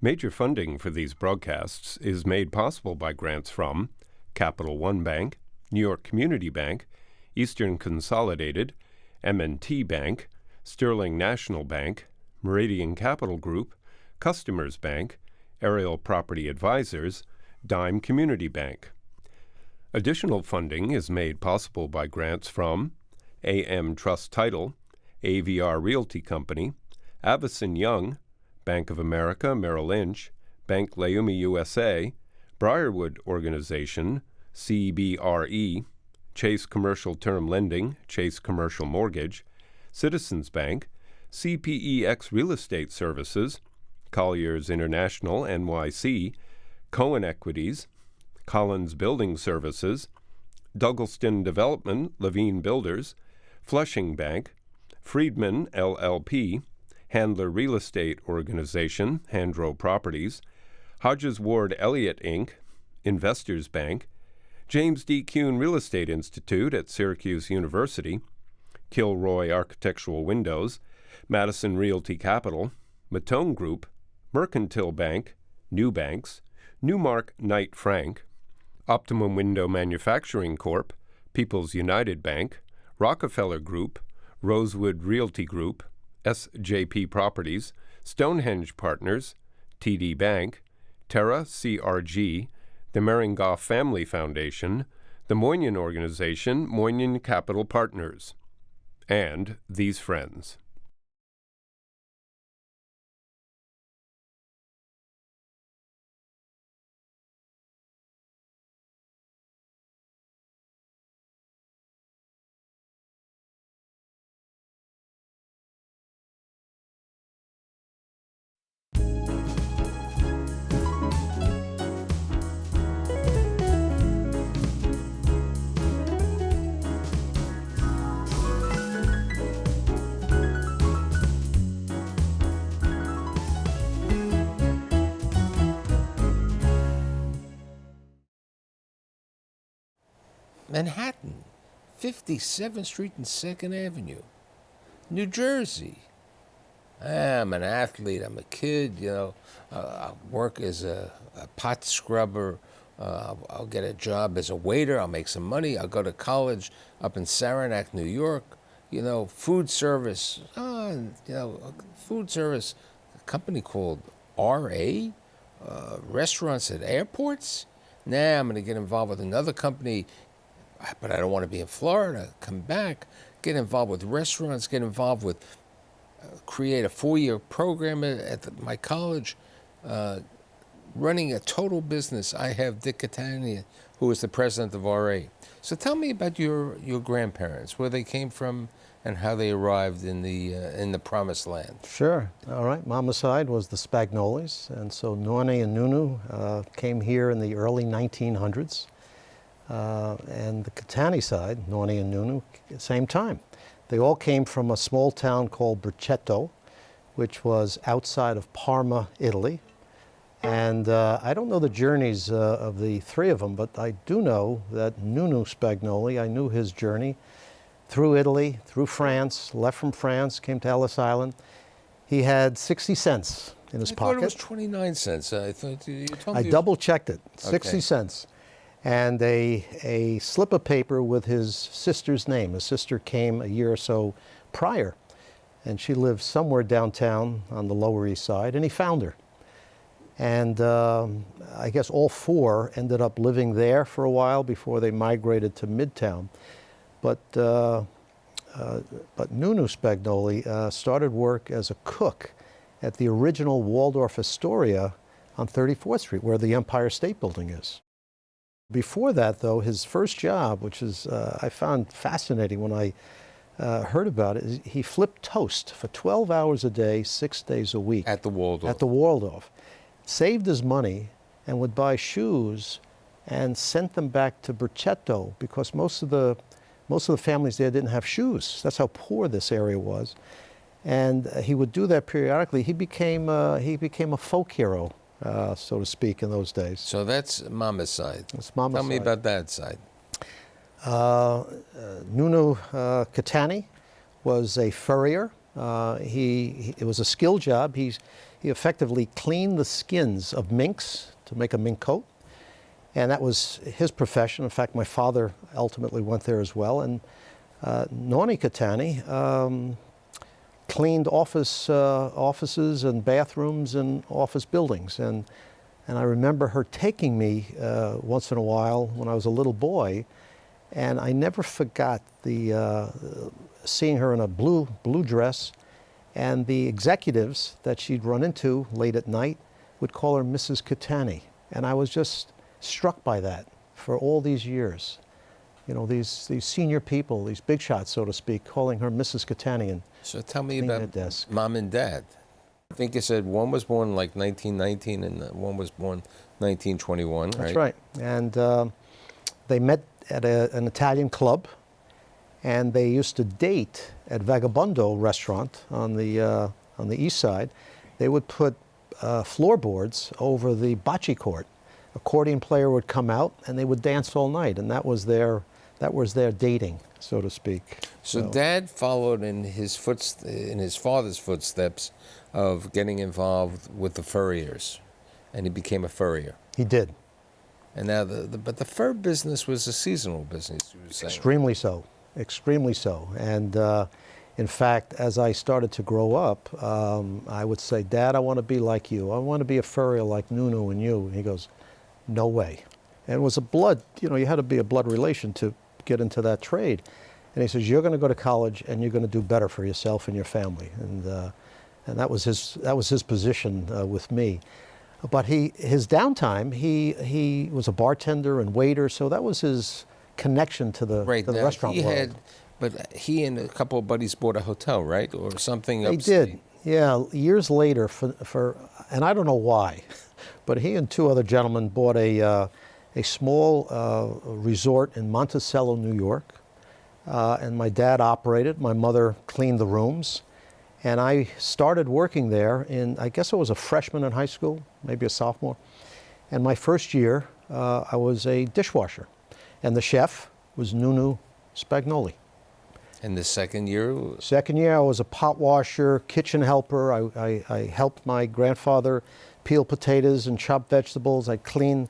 Major funding for these broadcasts is made possible by grants from Capital One Bank, New York Community Bank, Eastern Consolidated, M&T Bank, Sterling National Bank, Meridian Capital Group, Customers Bank, Ariel Property Advisors, Dime Community Bank. Additional funding is made possible by grants from AM Trust Title, AVR Realty Company, Avison Young, Bank of America Merrill Lynch, Bank Leumi USA, Briarwood Organization, CBRE, Chase Commercial Term Lending, Chase Commercial Mortgage, Citizens Bank, CPEX Real Estate Services, Colliers International NYC, Cohen Equities, Collins Building Services, Douglaston Development, Levine Builders, Flushing Bank, Friedman LLP, Handler Real Estate Organization, Handro Properties, Hodges Ward Elliott Inc., Investors Bank, James D. Kuhn Real Estate Institute at Syracuse University, Kilroy Architectural Windows, Madison Realty Capital, Matone Group, Mercantile Bank, New Banks, Newmark Knight Frank, Optimum Window Manufacturing Corp., People's United Bank, Rockefeller Group, Rosewood Realty Group, SJP Properties, Stonehenge Partners, TD Bank, Terra CRG, the Meringoff Family Foundation, the Moynihan Organization, Moynihan Capital Partners, and these friends. Manhattan, 57th Street and 2nd Avenue, New Jersey. I'm an athlete, I'm a kid, I work as a pot scrubber, I'll get a job as a waiter, I'll make some money, I'll go to college up in Saranac, New York, food service, food service, a company called RA, restaurants at airports. Now I'm gonna get involved with another company, but I don't want to be in Florida, come back, get involved with restaurants, get involved with, create a 4-year program at my college, running a total business. I have Dick Cattani, who is the president of RA. So tell me about your grandparents, where they came from and how they arrived in the promised land. Sure, all right. Mama's side was the Spagnolis, and so Noni and Nunu came here in the early 1900s. And the Cattani side, Noni and Nunu, same time. They all came from a small town called Briceto, which was outside of Parma, Italy. And I don't know the journeys of the three of them, but I do know that Nunu Spagnoli, I knew his journey through Italy, through France, left from France, came to Ellis Island. He had 60 cents in his pocket. I thought it was 29 cents. I thought you told me. I double-checked it, 60 cents. And a slip of paper with his sister's name. His sister came a year or so prior, and she lived somewhere downtown on the Lower East Side, and he found her. And I guess all four ended up living there for a while before they migrated to Midtown. But Nunu Spagnoli started work as a cook at the original Waldorf Astoria on 34th Street, where the Empire State Building is. Before that, though, his first job, which is I found fascinating when I heard about it, is he flipped toast for 12 hours a day, 6 days a week. At the Waldorf. At the Waldorf. Saved his money and would buy shoes and sent them back to Briceto because most of the families there didn't have shoes. That's how poor this area was. And he would do that periodically. He became a folk hero, so to speak, in those days. So that's Mama's side. That's Mama's Tell me side. about Dad's side. Nunu Cattani was a furrier. It was a skill job. he effectively cleaned the skins of minks to make a mink coat. And that was his profession. In fact, my father ultimately went there as well. And Noni Cattani cleaned offices and bathrooms and office buildings. And I remember her taking me once in a while when I was a little boy. And I never forgot seeing her in a blue dress. And the executives that she'd run into late at night would call her Mrs. Cattani. And I was just struck by that for all these years. You know, these senior people, these big shots, so to speak, calling her Mrs. Cattani. And so tell me about mom and dad. I think you said one was born like 1919 and one was born 1921, right? That's right. And they met at an Italian club, and they used to date at Vagabondo restaurant on the east side. They would put floorboards over the bocce court. Accordion player would come out, and they would dance all night, and that was their dating, so to speak. So Dad followed in his father's footsteps of getting involved with the furriers, and he became a furrier. He did. And now, but the fur business was a seasonal business, you were saying. Extremely so, extremely so. And in fact, as I started to grow up, I would say, Dad, I want to be like you. I want to be a furrier like Nunu and you. And he goes, no way. And it was a blood, you know, you had to be a blood relation to get into that trade. And he says, you're going to go to college and you're going to do better for yourself and your family. And that was his position with me. But his downtime, he was a bartender and waiter, so that was his connection to the restaurant world. But he and a couple of buddies bought a hotel, right, or something. They did, yeah. Years later, and I don't know why, but he and two other gentlemen bought a small resort in Monticello, New York, and my dad operated. My mother cleaned the rooms. And I started working there I guess I was a freshman in high school, maybe a sophomore. And my first year, I was a dishwasher. And the chef was Nunu Spagnoli. And the second year? Second year, I was a pot washer, kitchen helper. I helped my grandfather peel potatoes and chop vegetables. I'd clean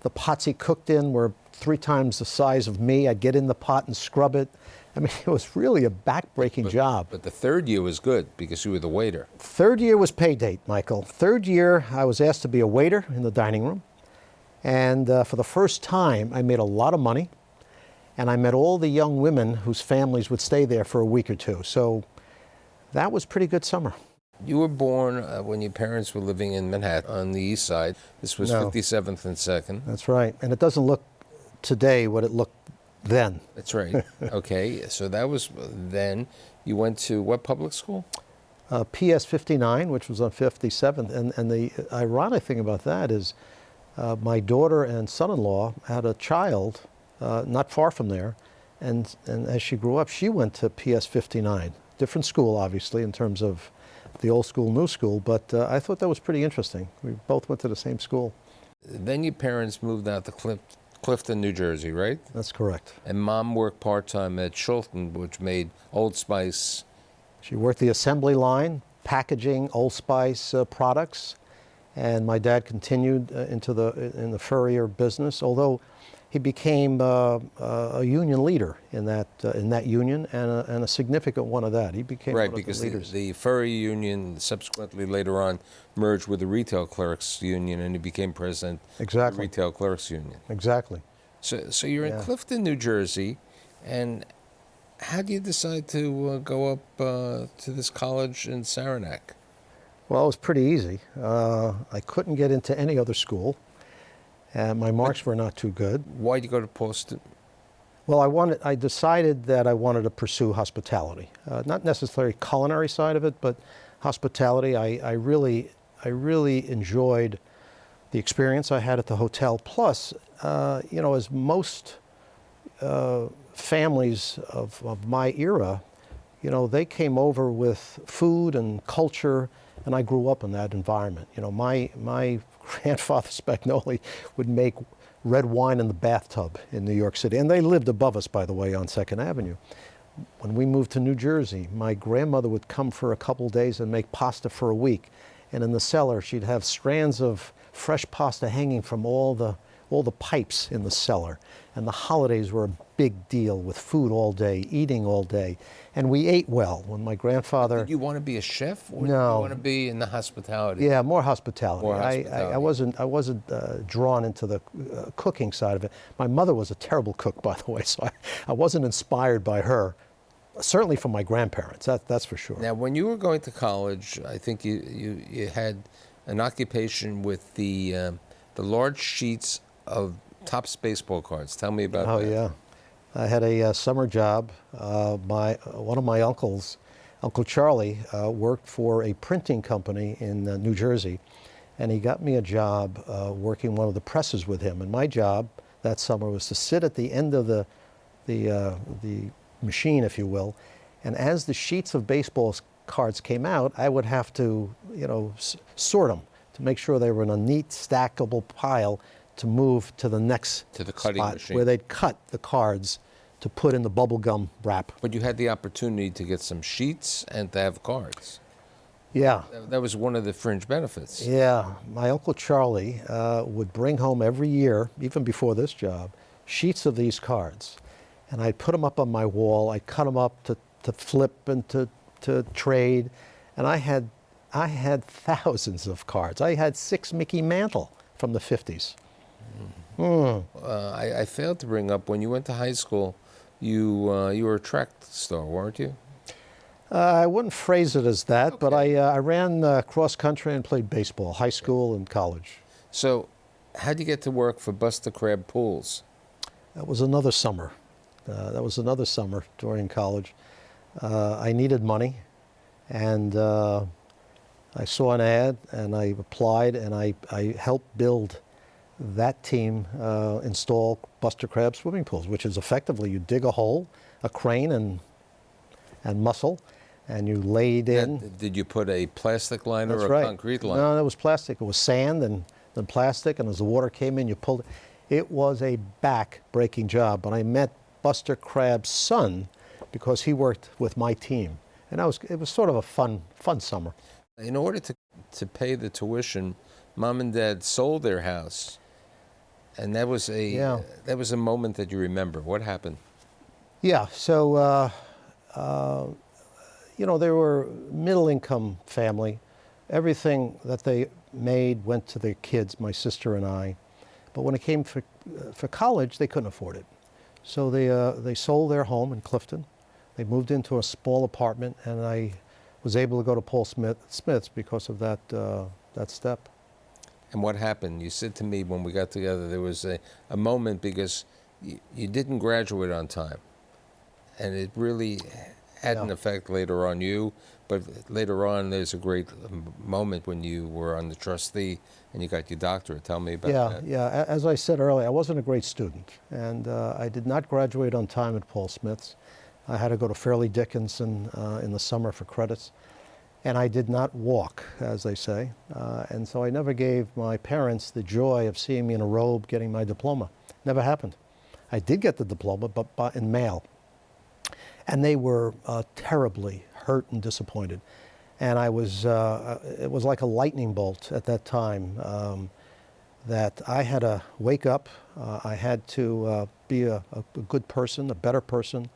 the pots he cooked in were 3 times the size of me. I'd get in the pot and scrub it. I mean, it was really a back-breaking job. But the third year was good because you were the waiter. Third year was pay date, Michael. Third year, I was asked to be a waiter in the dining room. And for the first time, I made a lot of money. And I met all the young women whose families would stay there for a week or two. So that was a pretty good summer. You were born when your parents were living in Manhattan on the east side. This was 57th and 2nd. That's right. And it doesn't look today what it looked then. That's right. Okay, so that was then. You went to what public school? PS 59, which was on 57th. And the ironic thing about that is my daughter and son-in-law had a child not far from there. And as she grew up, she went to PS 59. Different school, obviously, in terms of the old school, new school. But I thought that was pretty interesting. We both went to the same school. Then your parents moved out to Clifton, New Jersey, right? That's correct. And Mom worked part-time at Schulten, which made Old Spice. She worked the assembly line, packaging Old Spice products, and my dad continued in the furrier business, although he became a union leader in that union, and a significant one of that. He became one of the leaders. Right, because the furry union subsequently later on merged with the retail clerks union, and he became president of the retail clerks union. Exactly. So you're in Clifton, New Jersey, and how do you decide to go up to this college in Saranac? Well, it was pretty easy. I couldn't get into any other school. And my marks were not too good. Why did you go to Boston? Well, I decided that I wanted to pursue hospitality. Not necessarily culinary side of it, but hospitality. I really enjoyed the experience I had at the hotel. Plus, as most families of my era, they came over with food and culture, and I grew up in that environment. My grandfather Spagnoli would make red wine in the bathtub in New York City. And they lived above us, by the way, on 2nd Avenue. When we moved to New Jersey, my grandmother would come for a couple days and make pasta for a week. And in the cellar, she'd have strands of fresh pasta hanging from all the pipes in the cellar. And the holidays were a big deal, with food all day, eating all day. And we ate well. When my grandfather... Did you want to be a chef, or No. did you want to be in the hospitality? Yeah, more hospitality. More hospitality. I wasn't drawn into the cooking side of it. My mother was a terrible cook, by the way, so I wasn't inspired by her. Certainly from my grandparents, that's for sure. Now, when you were going to college, I think you had an occupation with the large sheets of Topps baseball cards. Tell me about that. Oh, yeah. I had a summer job. One of my uncles, Uncle Charlie, worked for a printing company in New Jersey, and he got me a job working one of the presses with him. And my job that summer was to sit at the end of the machine, if you will, and as the sheets of baseball cards came out, I would have to, sort them to make sure they were in a neat, stackable pile to move to the next cutting spot machine, where they'd cut the cards to put in the bubble gum wrap. But you had the opportunity to get some sheets and to have cards. Yeah. That was one of the fringe benefits. Yeah. My Uncle Charlie would bring home every year, even before this job, sheets of these cards. And I'd put them up on my wall. I'd cut them up to flip and to trade. And I had thousands of cards. I had 6 Mickey Mantle from the 50s. I failed to bring up, when you went to high school, you were a track star, weren't you? I wouldn't phrase it as that, but I ran cross country and played baseball, high school and college. So how'd you get to work for Buster Crab Pools? That was another summer. During college. I needed money, and I saw an ad, and I applied, and I helped build that team install Buster Crab swimming pools, which is effectively you dig a hole, a crane and muscle, and you laid in. Did you put a plastic liner or a concrete liner? No, it was plastic. It was sand and then plastic, and as the water came in, you pulled it. It was a back-breaking job, but I met Buster Crab's son because he worked with my team, and it was sort of a fun summer. In order to pay the tuition, Mom and Dad sold their house, and that was a moment that you remember. What happened? Yeah, so they were middle-income family. Everything that they made went to their kids, my sister and I. But when it came for college, they couldn't afford it. So they sold their home in Clifton. They moved into a small apartment, and I was able to go to Paul Smith's because of that step. And what happened? You said to me when we got together, there was a moment because you didn't graduate on time. And it really had an effect later on you. But later on, there's a great moment when you were on the trustee and you got your doctorate. Tell me about that. Yeah. As I said earlier, I wasn't a great student. And I did not graduate on time at Paul Smith's. I had to go to Fairleigh Dickinson in the summer for credits. And I did not walk, as they say. And so I never gave my parents the joy of seeing me in a robe getting my diploma. Never happened. I did get the diploma, but in mail. And they were terribly hurt and disappointed. And it was like a lightning bolt at that time that I had to wake up. I had to be a good person, a better person,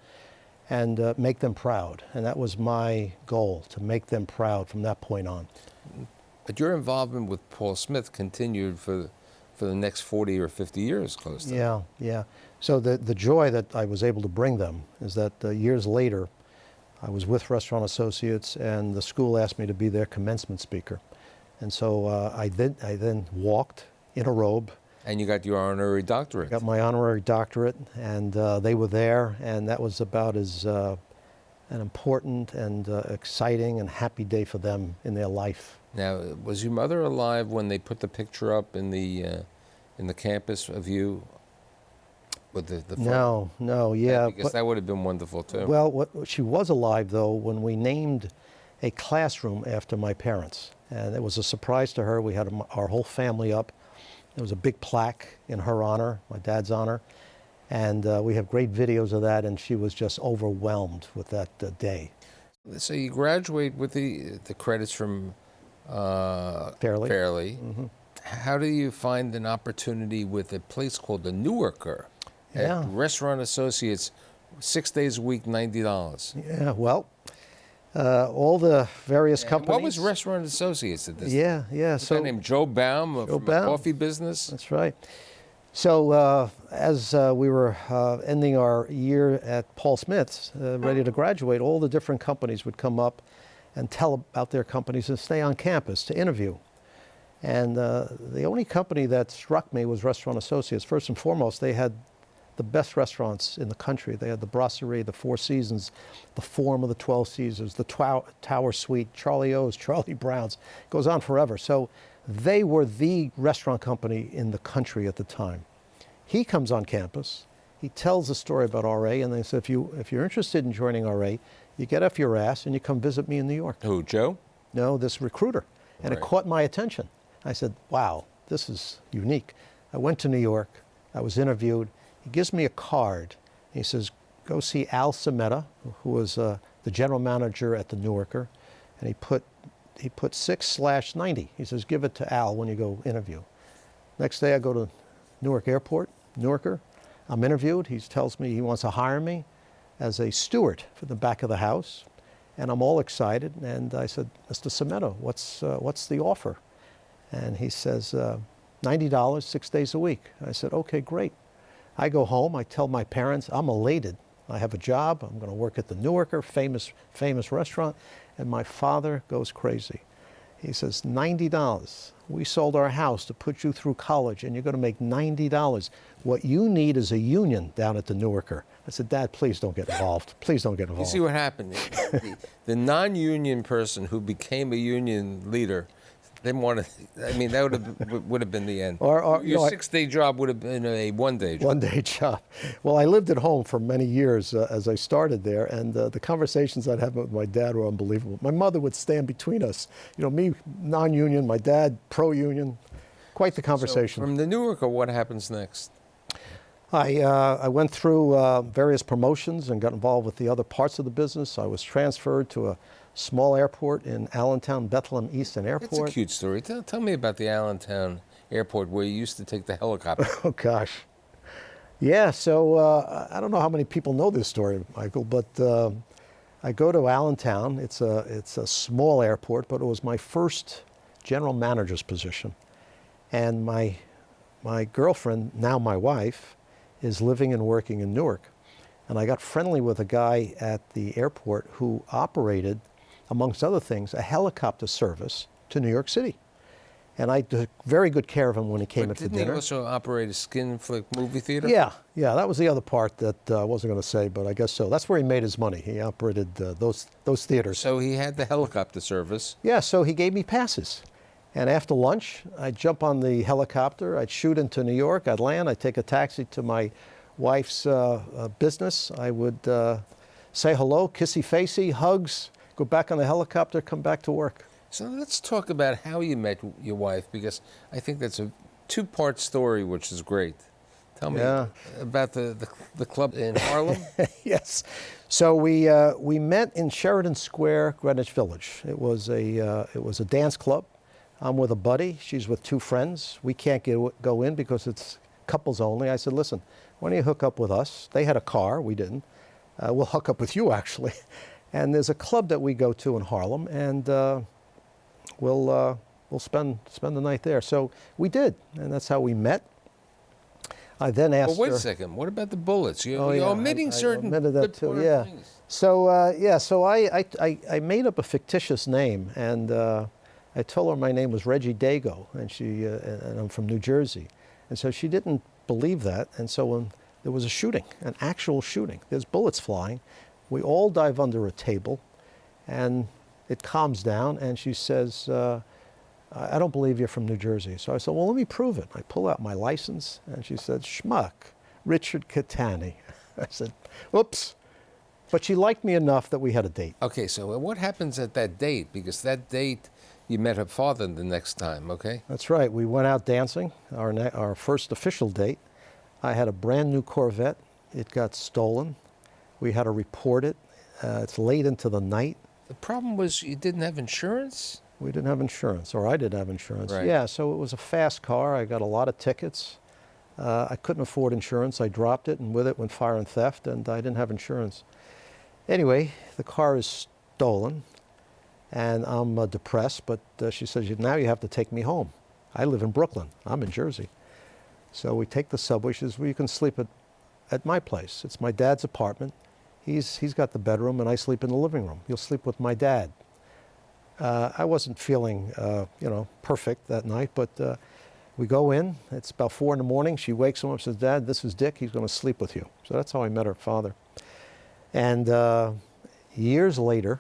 and make them proud. And that was my goal, to make them proud from that point on. But your involvement with Paul Smith continued for the next 40 or 50 years, close to. Yeah. So the joy that I was able to bring them is that years later, I was with Restaurant Associates, and the school asked me to be their commencement speaker. And so I then walked in a robe. And you got your honorary doctorate. Got my honorary doctorate, and they were there, and that was about as an important and exciting and happy day for them in their life. Now, was your mother alive when they put the picture up in the campus of you with the photo? No, yeah. Because that would have been wonderful too. Well, she was alive though when we named a classroom after my parents, and it was a surprise to her. We had our whole family up. There was a big plaque in her honor, my dad's honor, and we have great videos of that, and she was just overwhelmed with that day. So you graduate with the credits from Fairly. Fairly. How do you find an opportunity with a place called the Newarker Yeah. at Restaurant Associates, 6 days a week, $90? Yeah, well, all the various companies. What was Restaurant Associates at this time? Yeah. Was a guy named Joe Baum from the Baum. coffee business? That's right. So as we were ending our year at Paul Smith's, ready to graduate, all the different companies would come up and tell about their companies and stay on campus to interview. And the only company that struck me was Restaurant Associates. First and foremost, they had the best restaurants in the country. They had the Brasserie, the Four Seasons, the Forum of the 12 Caesars, the Tower Suite, Charlie O's, Charlie Brown's. It goes on forever. So they were the restaurant company in the country at the time. He comes on campus. He tells a story about RA, and they said, if you're interested in joining RA, you get off your ass and you come visit me in New York. Who, Joe? No, this recruiter. And Right. it caught my attention. I said, wow, this is unique. I went to New York. I was interviewed. He gives me a card. He says, go see Al Sameta, who was the general manager at the Newarker. And he put 6/90. He says, give it to Al when you go interview. Next day I go to Newark Airport, Newarker. I'm interviewed. He tells me he wants to hire me as a steward for the back of the house. And I'm all excited. And I said, Mr. Sameta, what's the offer? And he says, $90, 6 days a week. I said, okay, great. I go home, I tell my parents, I'm elated. I have a job, I'm gonna work at the Newarker, famous restaurant, and my father goes crazy. He says, $90. We sold our house to put you through college and you're gonna make $90. What you need is a union down at the Newarker. I said, Dad, please don't get involved. Please don't get You involved. see what happened? The non-union person who became a union leader didn't want to. I mean, that would have been the end. Or, Your no, I- 6-day job would have been a 1-day job. One-day job. Well, I lived at home for many years as I started there, and the conversations I'd have with my dad were unbelievable. My mother would stand between us. You know, me non-union, my dad pro-union. Quite the conversation. So from the Newarker, what happens next? I went through various promotions and got involved with the other parts of the business. I was transferred to a small airport in Allentown, Bethlehem Eastern Airport. It's a cute story. Tell me about the Allentown Airport where you used to take the helicopter. Oh, gosh. Yeah, so I don't know how many people know this story, Michael, but I go to Allentown. It's a small airport, but it was my first general manager's position. And my girlfriend, now my wife, is living and working in Newark. And I got friendly with a guy at the airport who operated, amongst other things, a helicopter service to New York City. And I took very good care of him when he came in for Didn't he dinner. also operate a skin flick movie theater? Yeah, that was the other part that I wasn't going to say, but I guess so. That's where he made his money. He operated those theaters. So he had the helicopter service. Yeah, so he gave me passes. And after lunch, I'd jump on the helicopter, I'd shoot into New York, I'd land, I'd take a taxi to my wife's business. I would say hello, kissy-facey, hugs, go back on the helicopter, come back to work. So let's talk about how you met your wife, because I think that's a 2-part story, which is great. Tell me about the club in Harlem. Yes. So we met in Sheridan Square, Greenwich Village. It was a dance club. I'm with a buddy. She's with 2 friends. We can't go in because it's couples only. I said, listen, why don't you hook up with us? They had a car. We didn't. We'll hook up with you, actually. And there's a club that we go to in Harlem, and we'll spend the night there. So we did, and that's how we met. I then asked Well, wait her. a second. What about the bullets? You're Oh, yeah, omitting I certain omitted that good too, part of yeah. things. So so I made up a fictitious name, and I told her my name was Reggie Dago, and I'm from New Jersey, and so she didn't believe that. And so when there was a shooting, an actual shooting, there's bullets flying, we all dive under a table, and it calms down, and she says, I don't believe you're from New Jersey. So I said, well, let me prove it. I pull out my license, and she said, schmuck, Richard Cattani. I said, whoops. But she liked me enough that we had a date. Okay, so what happens at that date? Because that date, you met her father the next time, okay? That's right. We went out dancing, our first official date. I had a brand new Corvette. It got stolen. We had to report it. It's late into the night. The problem was you didn't have insurance? We didn't have insurance, or I didn't have insurance. Right. Yeah, so it was a fast car. I got a lot of tickets. I couldn't afford insurance. I dropped it, and with it went fire and theft, and I didn't have insurance. Anyway, the car is stolen, and I'm depressed, but she says, now you have to take me home. I live in Brooklyn. I'm in Jersey. So we take the subway. She says, well, you can sleep at my place. It's my dad's apartment. He's got the bedroom, and I sleep in the living room. You'll sleep with my dad. I wasn't feeling, perfect that night, but we go in. It's about 4 in the morning. She wakes him up and says, Dad, this is Dick. He's going to sleep with you. So that's how I met her father. And years later,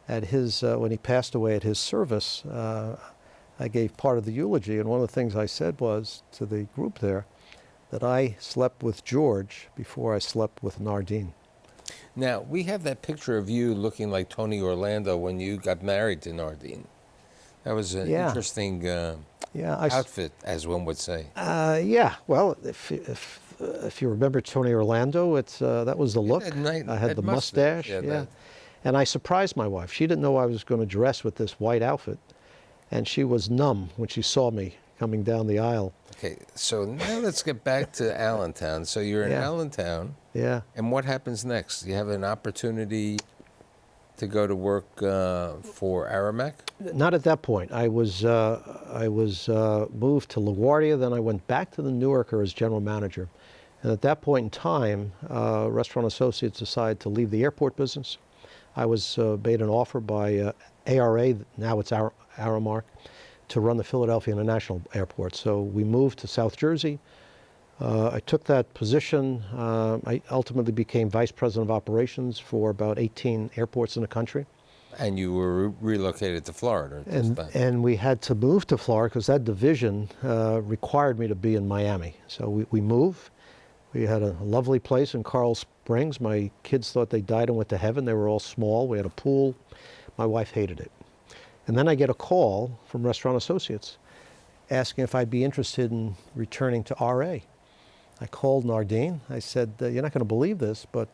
at his when he passed away at his service, I gave part of the eulogy, and one of the things I said was to the group there that I slept with George before I slept with Nardine. Now, we have that picture of you looking like Tony Orlando when you got married to Nardine. That was an interesting outfit, as one would say. Yeah, well, if you remember Tony Orlando, that was the look. I had the mustache. Yeah. And I surprised my wife. She didn't know I was going to dress with this white outfit. And she was numb when she saw me coming down the aisle. Okay, so now let's get back to Allentown. So you're in Allentown. Yeah. And what happens next? You have an opportunity to go to work for Aramac? Not at that point. I was moved to LaGuardia. Then I went back to the Newarker as general manager. And at that point in time, Restaurant Associates decided to leave the airport business. I was made an offer by ARA, now it's Aramark, to run the Philadelphia International Airport. So we moved to South Jersey. I took that position. I ultimately became vice president of operations for about 18 airports in the country. And you were relocated to Florida at this time. And we had to move to Florida because that division required me to be in Miami. So we moved. We had a lovely place in Coral Springs. My kids thought they died and went to heaven. They were all small. We had a pool. My wife hated it. And then I get a call from Restaurant Associates asking if I'd be interested in returning to RA. I called Nardine. I said, you're not going to believe this, but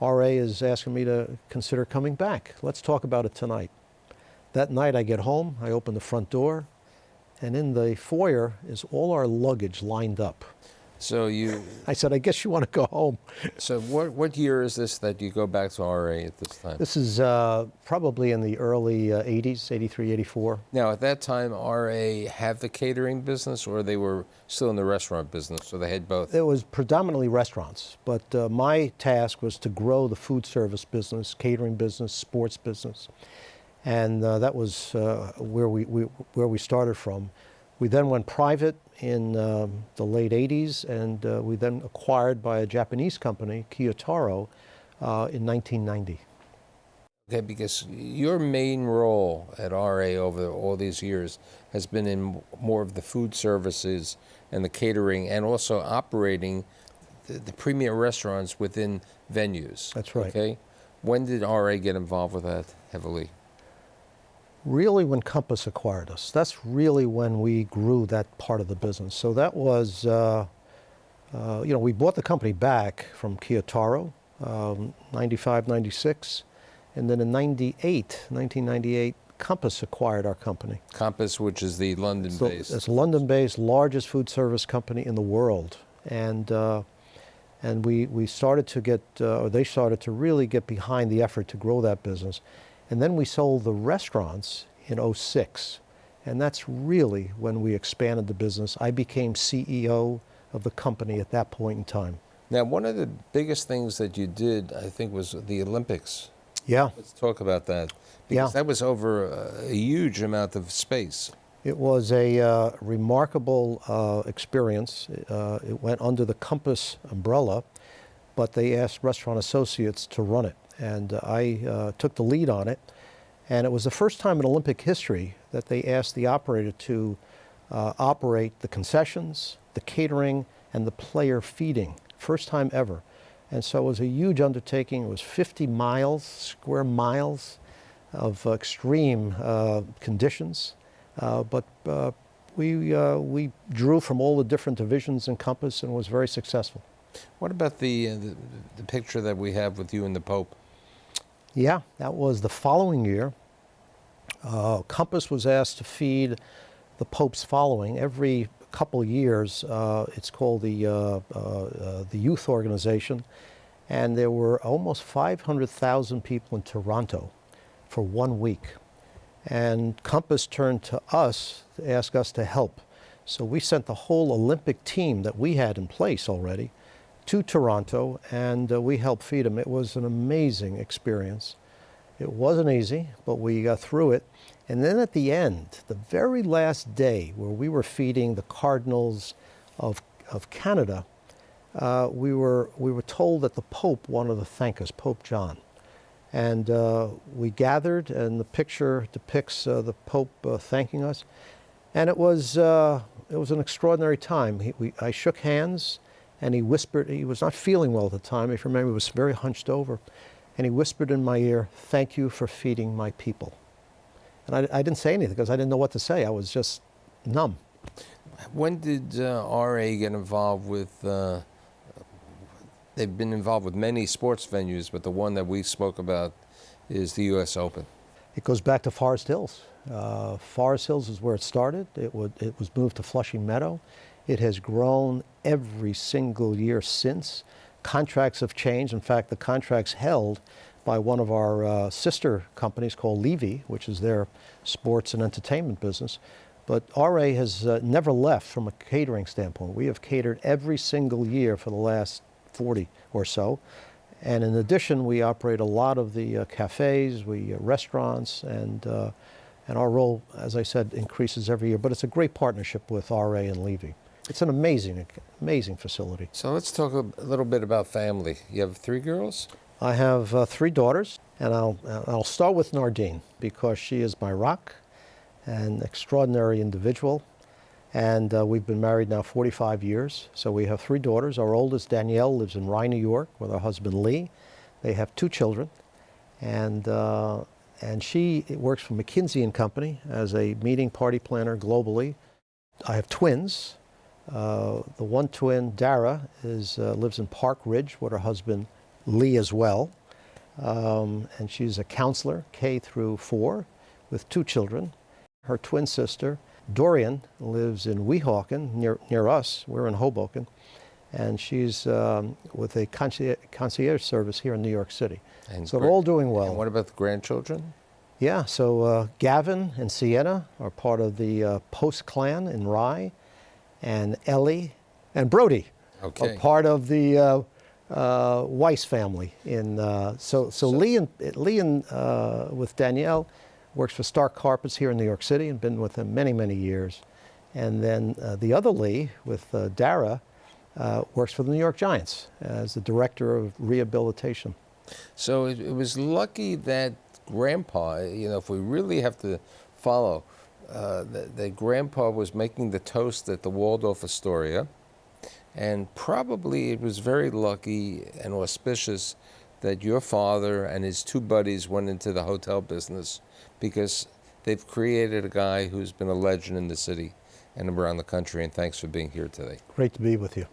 RA is asking me to consider coming back. Let's talk about it tonight. That night I get home, I open the front door, and in the foyer is all our luggage lined up. So I said, I guess you want to go home. So what year is this that you go back to RA at this time? This is probably in the early 80s, 83, 84. Now, at that time, RA had the catering business, or they were still in the restaurant business, so they had both? It was predominantly restaurants, but my task was to grow the food service business, catering business, sports business. And that was where we started from. We then went private in the late 80s, and we then acquired by a Japanese company, Kiyotaro, in 1990. Okay, because your main role at RA over all these years has been in more of the food services and the catering, and also operating the premier restaurants within venues. That's right. Okay, when did RA get involved with that heavily? Really when Compass acquired us. That's really when we grew that part of the business. So that was, we bought the company back from Kiyotaro, 95, 96. And then in 1998, Compass acquired our company. Compass, which is the London-based. It's London-based, largest food service company in the world. And we started to get, or they started to really get behind the effort to grow that business. And then we sold the restaurants in 06. And that's really when we expanded the business. I became CEO of the company at that point in time. Now, one of the biggest things that you did, I think, was the Olympics. Yeah. Let's talk about that. Because that was over a huge amount of space. It was a remarkable experience. It went under the Compass umbrella, but they asked Restaurant Associates to run it. And I took the lead on it. And it was the first time in Olympic history that they asked the operator to operate the concessions, the catering, and the player feeding. First time ever. And so it was a huge undertaking. It was 50 square miles of extreme conditions. But we drew from all the different divisions in Compass, and was very successful. What about the picture that we have with you and the Pope? Yeah, that was the following year. Compass was asked to feed the Pope's following every couple years. It's called the Youth Organization, and there were almost 500,000 people in Toronto for 1 week. And Compass turned to us to ask us to help. So we sent the whole Olympic team that we had in place already to Toronto, and we helped feed them. It was an amazing experience. It wasn't easy, but we got through it. And then at the end, the very last day where we were feeding the Cardinals of Canada, we were told that the Pope wanted to thank us, Pope John. And we gathered, and the picture depicts the Pope thanking us. And it was an extraordinary time. I shook hands, and he whispered. He was not feeling well at the time. If you remember, he was very hunched over. And he whispered in my ear, "Thank you for feeding my people." And I didn't say anything because I didn't know what to say. I was just numb. When did RA get involved with, they've been involved with many sports venues, but the one that we spoke about is the U.S. Open. It goes back to Forest Hills. Forest Hills is where it started. It was moved to Flushing Meadow. It has grown every single year since. Contracts have changed. In fact, the contract's held by one of our sister companies called Levy, which is their sports and entertainment business. But RA has never left from a catering standpoint. We have catered every single year for the last 40 or so. And in addition, we operate a lot of the cafes, restaurants, and our role, as I said, increases every year. But it's a great partnership with RA and Levy. It's an amazing, amazing facility. So let's talk a little bit about family. You have 3 girls? I have 3 daughters, and I'll start with Nardine because she is my rock, an extraordinary individual. And we've been married now 45 years. So we have 3 daughters. Our oldest, Danielle, lives in Rye, New York with her husband, Lee. They have 2 children. And she works for McKinsey & Company as a meeting party planner globally. I have twins. The one twin, Dara, lives in Park Ridge with her husband, Lee, as well. And she's a counselor, K through 4, with 2 children. Her twin sister, Dorian, lives in Weehawken, near us. We're in Hoboken. And she's with a concierge service here in New York City. And so they're all doing well. And what about the grandchildren? Yeah, so Gavin and Sienna are part of the Post clan in Rye. And Ellie and Brody are part of the Weiss family. So Lee and with Danielle works for Stark Carpets here in New York City and been with them many, many years. And then the other Lee with Dara works for the New York Giants as the director of rehabilitation. So it was lucky that Grandpa, if we really have to follow, that Grandpa was making the toast at the Waldorf Astoria, and probably it was very lucky and auspicious that your father and his 2 buddies went into the hotel business, because they've created a guy who's been a legend in the city and around the country. And thanks for being here today. Great to be with you.